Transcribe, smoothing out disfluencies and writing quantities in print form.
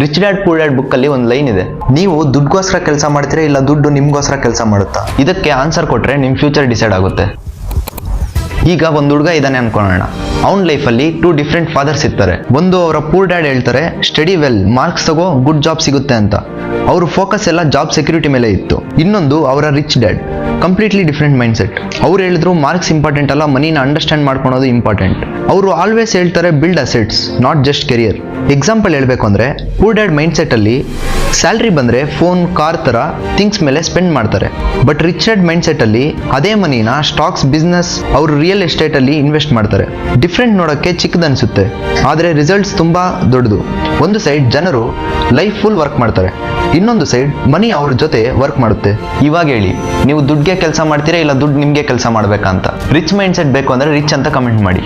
Rich dad poor dad book ಅಲ್ಲಿ ಒಂದು line ಇದೆ, ನೀವು ದುಡ್ಗೋಸ್ಕರ ಕೆಲಸ ಮಾಡ್ತೀರಾ ಇಲ್ಲ ದುಡ್ಡು ನಿಮ್ಗೋಸ್ಕರ ಕೆಲಸ ಮಾಡುತ್ತಾ? ಇದಕ್ಕೆ ಆನ್ಸರ್ ಕೊಟ್ರೆ ನಿಮ್ ಫ್ಯೂಚರ್ ಡಿಸೈಡ್ ಆಗುತ್ತೆ. ಈಗ ಒಂದು ಹುಡುಗ ಇದ್ದಾನೆ ಅನ್ಕೊಳ್ಳೋಣ, ಅವನ ಲೈಫಲ್ಲಿ 2 ಡಿಫ್ರೆಂಟ್ ಫಾದರ್ಸ್ ಇರ್ತಾರೆ. ಒಂದು ಅವರ ಪೂರ್ ಡ್ಯಾಡ್ ಹೇಳ್ತಾರೆ ಸ್ಟಡಿ ವೆಲ್, ಮಾರ್ಕ್ಸ್ ತಗೋ, ಗುಡ್ ಜಾಬ್ ಸಿಗುತ್ತೆ ಅಂತ. ಅವ್ರ ಫೋಕಸ್ ಎಲ್ಲ ಜಾಬ್ ಸೆಕ್ಯೂರಿಟಿ ಮೇಲೆ ಇತ್ತು. ಇನ್ನೊಂದು ಅವರ rich dad, completely different mind set. ಅವ್ರು ಹೇಳಿದ್ರು ಮಾರ್ಕ್ಸ್ ಇಂಪಾರ್ಟೆಂಟ್ ಅಲ್ಲ, ಮನಿನ ಅಂಡರ್ಸ್ಟ್ಯಾಂಡ್ ಮಾಡ್ಕೊಳೋದು ಇಂಪಾರ್ಟೆಂಟ್. ಅವರು ಆಲ್ವೇಸ್ ಹೇಳ್ತಾರೆ build assets, not just career. Example ಹೇಳ್ಬೇಕು ಅಂದ್ರೆ ಪೂರ್ ಡ್ಯಾಡ್ ಮೈಂಡ್ ಸೆಟ್ ಅಲ್ಲಿ ಸ್ಯಾಲ್ರಿ ಬಂದ್ರೆ ಫೋನ್, ಕಾರ್ ತರ ಥಿಂಗ್ಸ್ ಮೇಲೆ ಸ್ಪೆಂಡ್ ಮಾಡ್ತಾರೆ. But rich dad mind set ಅಲ್ಲಿ ಅದೇ ಮನಿನ ಸ್ಟಾಕ್ಸ್, ಬಿಸ್ನೆಸ್, ಅವರು ರಿಯಲ್ ಎಸ್ಟೇಟ್ ಅಲ್ಲಿ ಇನ್ವೆಸ್ಟ್ ಮಾಡ್ತಾರೆ. ಡಿಫ್ರೆಂಟ್ ನೋಡಕ್ಕೆ ಚಿಕ್ಕದನ್ಸುತ್ತೆ, ಆದ್ರೆ ರಿಸಲ್ಟ್ಸ್ ತುಂಬಾ ದೊಡ್ಡದು. ಒಂದು ಸೈಡ್ ಜನರು ಲೈಫ್ ಫುಲ್ ವರ್ಕ್ ಮಾಡ್ತಾರೆ, ಇನ್ನೊಂದು ಸೈಡ್ ಮನಿ ಅವ್ರ ಜೊತೆ ವರ್ಕ್ ಮಾಡುತ್ತೆ. ಇವಾಗ ಹೇಳಿ, ನೀವು ದುಡ್ಗೆ ಕೆಲಸ ಮಾಡ್ತೀರಾ ಇಲ್ಲ ದುಡ್ಡು ನಿಮ್ಗೆ ಕೆಲಸ ಮಾಡ್ಬೇಕಾ ಅಂತ? ರಿಚ್ ಮೈಂಡ್ ಸೆಟ್ ಬೇಕು ಅಂದ್ರೆ ರಿಚ್ ಅಂತ ಕಮೆಂಟ್ ಮಾಡಿ.